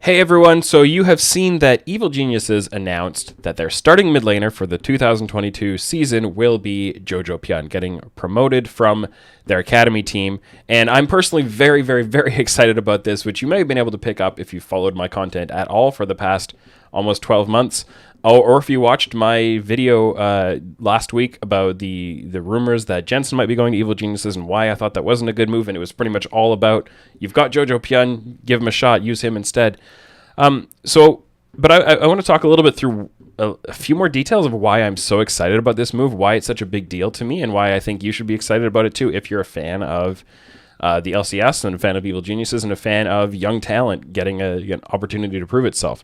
Hey everyone, so you have seen that Evil Geniuses announced that their starting mid laner for the 2022 season will be jojopyun, getting promoted from their academy team. And I'm personally very, very, very excited about this, which you may have been able to pick up if you followed my content at all for the past almost 12 months. Or if you watched my video last week about the rumors that Jensen might be going to Evil Geniuses and why I thought that wasn't a good move, and it was pretty much all about, you've got jojopyun, give him a shot, use him instead. But I want to talk a little bit through a few more details of why I'm so excited about this move, why it's such a big deal to me, and why I think you should be excited about it too if you're a fan of the LCS and a fan of Evil Geniuses and a fan of young talent getting an opportunity to prove itself.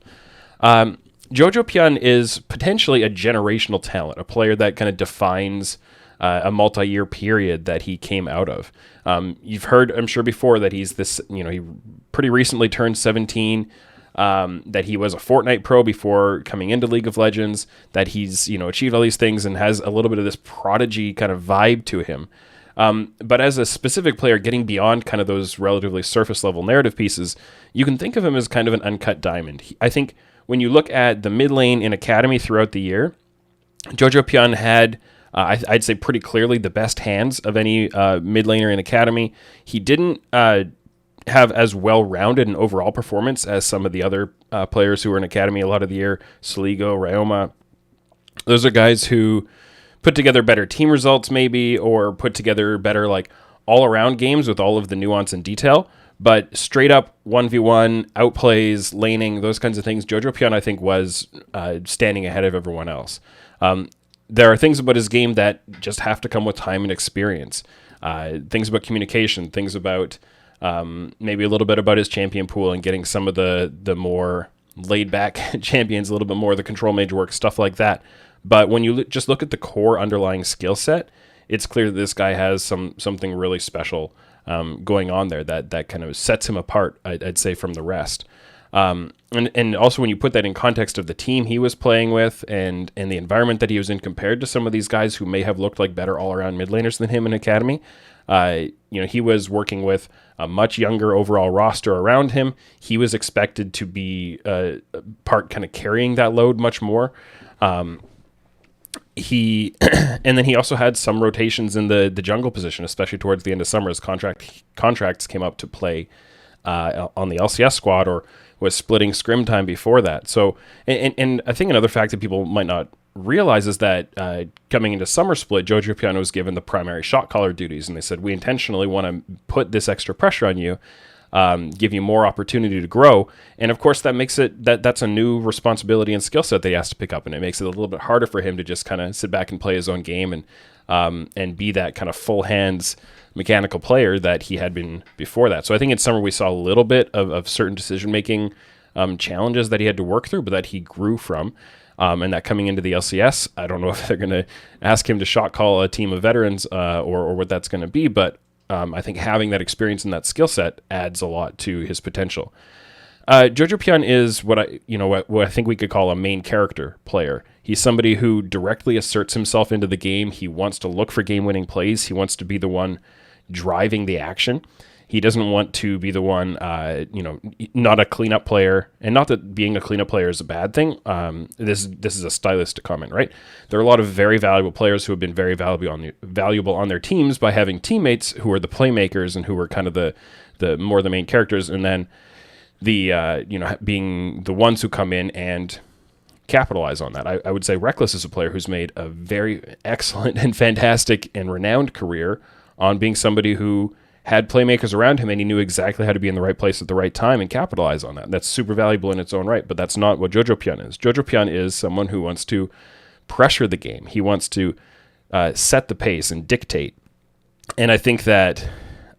jojopyun is potentially a generational talent, a player that kind of defines a multi-year period that he came out of. You've heard, I'm sure, before that he's this, he pretty recently turned 17, that he was a Fortnite pro before coming into League of Legends, that he's, achieved all these things and has a little bit of this prodigy kind of vibe to him. But as a specific player, getting beyond kind of those relatively surface level narrative pieces, you can think of him as kind of an uncut diamond. I think when you look at the mid lane in Academy throughout the year, jojopyun had, I'd say pretty clearly, the best hands of any mid laner in Academy. He didn't have as well-rounded an overall performance as some of the other players who were in Academy a lot of the year. Saligo, Ryoma. Those are guys who put together better team results maybe, or put together better all-around games with all of the nuance and detail. But straight up 1v1, outplays, laning, those kinds of things, jojopyun, I think, was standing ahead of everyone else. There are things about his game that just have to come with time and experience. Things about communication, things about maybe a little bit about his champion pool and getting some of the more laid-back champions, a little bit more of the control mage work, stuff like that. But when you just look at the core underlying skill set, it's clear that this guy has something really special going on there that kind of sets him apart, I'd say, from the rest. And also when you put that in context of the team he was playing with and the environment that he was in compared to some of these guys who may have looked like better all-around mid laners than him in Academy, he was working with a much younger overall roster around him. He was expected to be part kind of carrying that load much more. And then he also had some rotations in the jungle position, especially towards the end of summer as contracts came up to play on the LCS squad, or was splitting scrim time before that. So, and I think another fact that people might not realize is that coming into summer split, jojopyun was given the primary shot caller duties, and they said, we intentionally want to put this extra pressure on you, give you more opportunity to grow. And of course that makes it that's a new responsibility and skill set that he has to pick up, and it makes it a little bit harder for him to just kind of sit back and play his own game and be that kind of full hands mechanical player that he had been before that. So I think in summer we saw a little bit of certain decision making challenges that he had to work through, but that he grew from. And that coming into the LCS, I don't know if they're going to ask him to shot call a team of veterans or what that's going to be, but I think having that experience and that skill set adds a lot to his potential. jojopyun is what I think we could call a main character player. He's somebody who directly asserts himself into the game. He wants to look for game-winning plays. He wants to be the one driving the action. He doesn't want to be the one, not a cleanup player. And not that being a cleanup player is a bad thing. This is a stylistic comment, right? There are a lot of very valuable players who have been very valuable on their teams by having teammates who are the playmakers and who are kind of the main characters, and then being the ones who come in and capitalize on that. I would say Reckless is a player who's made a very excellent and fantastic and renowned career on being somebody who had playmakers around him, and he knew exactly how to be in the right place at the right time and capitalize on that. That's super valuable in its own right, but that's not what jojopyun is. jojopyun is someone who wants to pressure the game. He wants to set the pace and dictate. And I think that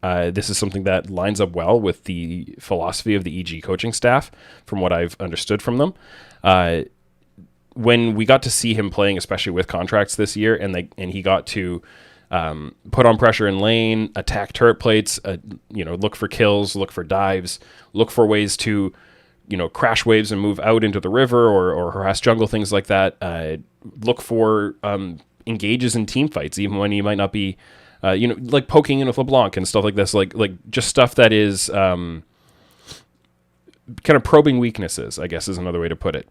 this is something that lines up well with the philosophy of the EG coaching staff, from what I've understood from them. When we got to see him playing, especially with contracts this year, and he got to put on pressure in lane, attack turret plates, look for kills, look for dives, look for ways to, crash waves and move out into the river or harass jungle, things like that. Look for engages in team fights, even when you might not be, like poking in with LeBlanc and stuff like this, like just stuff that is kind of probing weaknesses, I guess is another way to put it.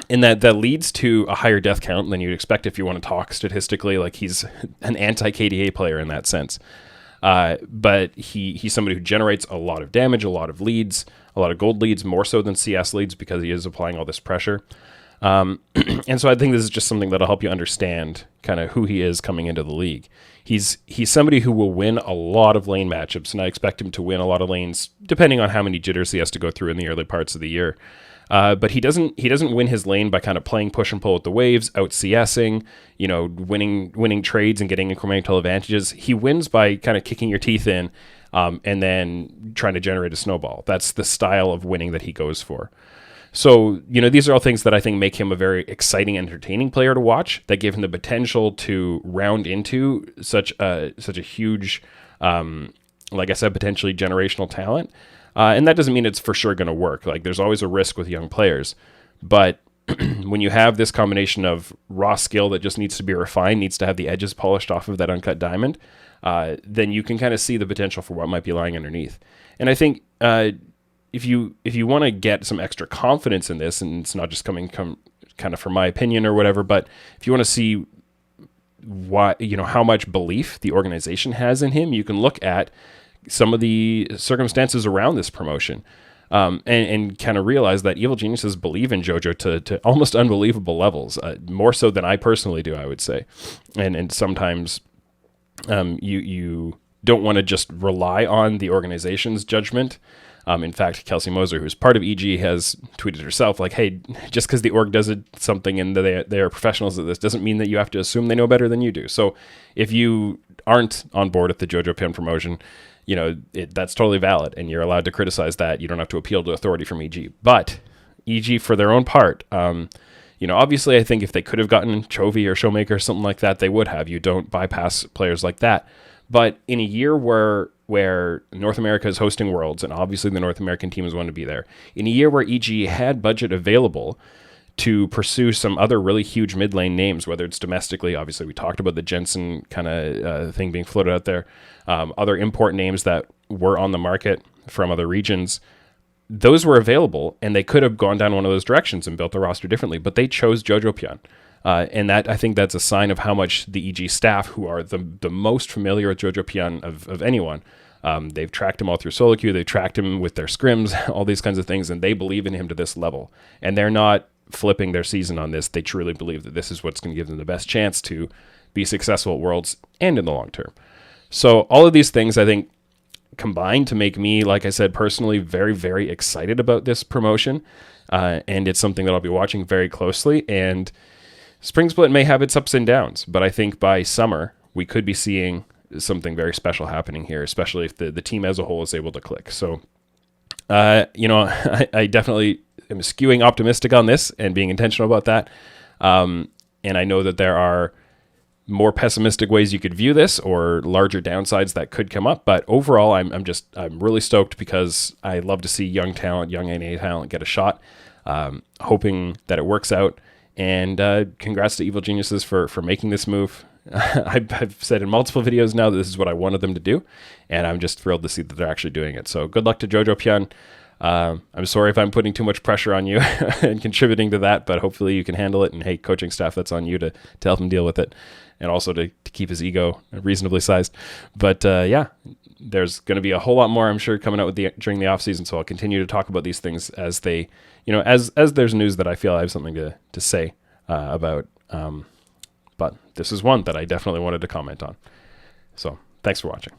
And that leads to a higher death count than you'd expect if you want to talk statistically. Like, he's an anti-KDA player in that sense. But he's somebody who generates a lot of damage, a lot of leads, a lot of gold leads, more so than CS leads because he is applying all this pressure. And so I think this is just something that'll help you understand kind of who he is coming into the league. He's somebody who will win a lot of lane matchups, and I expect him to win a lot of lanes depending on how many jitters he has to go through in the early parts of the year. But he doesn't win his lane by kind of playing push and pull with the waves, out CSing, winning trades and getting incremental advantages. He wins by kind of kicking your teeth in, and then trying to generate a snowball. That's the style of winning that he goes for. So, these are all things that I think make him a very exciting, entertaining player to watch, that give him the potential to round into such a huge, like I said, potentially generational talent. And that doesn't mean it's for sure going to work. Like, there's always a risk with young players. But when you have this combination of raw skill that just needs to be refined, needs to have the edges polished off of that uncut diamond, then you can kind of see the potential for what might be lying underneath. And I think if you want to get some extra confidence in this, and it's not just coming kind of from my opinion or whatever, but if you want to see why, how much belief the organization has in him, you can look at some of the circumstances around this promotion, and kind of realize that Evil Geniuses believe in JoJo to almost unbelievable levels, more so than I personally do, I would say. And sometimes you don't want to just rely on the organization's judgment. In fact, Kelsey Moser, who's part of EG, has tweeted herself like, hey, just because the org does something and they are professionals at this doesn't mean that you have to assume they know better than you do. So if you aren't on board with the jojopyun promotion, that's totally valid, and you're allowed to criticize that. You don't have to appeal to authority from EG. But EG, for their own part, obviously I think if they could have gotten Chovy or Showmaker or something like that, they would have. You don't bypass players like that. But in a year where North America is hosting Worlds, and obviously the North American team is going to be there, in a year where EG had budget available to pursue some other really huge mid lane names, whether it's domestically, obviously we talked about the Jensen kind of thing being floated out there, other import names that were on the market from other regions, those were available, and they could have gone down one of those directions and built the roster differently, but they chose jojopyun. And that, I think that's a sign of how much the EG staff, who are the most familiar with jojopyun of anyone, they've tracked him all through solo queue, they've tracked him with their scrims, all these kinds of things, and they believe in him to this level. And they're not flipping their season on this. They truly believe that this is what's going to give them the best chance to be successful at Worlds and in the long term. So all of these things, I think, combine to make me, like I said, personally very, very excited about this promotion. And it's something that I'll be watching very closely. And Spring Split may have its ups and downs, but I think by summer we could be seeing something very special happening here, especially if the team as a whole is able to click. So, I definitely am skewing optimistic on this and being intentional about that. And I know that there are more pessimistic ways you could view this, or larger downsides that could come up. But overall, I'm really stoked, because I love to see young talent, young NA talent get a shot. Hoping that it works out. And congrats to Evil Geniuses for making this move. I've said in multiple videos now that this is what I wanted them to do, and I'm just thrilled to see that they're actually doing it. So good luck to jojopyun. I'm sorry if I'm putting too much pressure on you and contributing to that, but hopefully you can handle it. And hey, coaching staff, that's on you to help him deal with it, and also to keep his ego reasonably sized. But yeah, there's going to be a whole lot more, I'm sure, coming out during the off season. So I'll continue to talk about these things as they, as there's news that I feel I have something to say about. But this is one that I definitely wanted to comment on. So thanks for watching.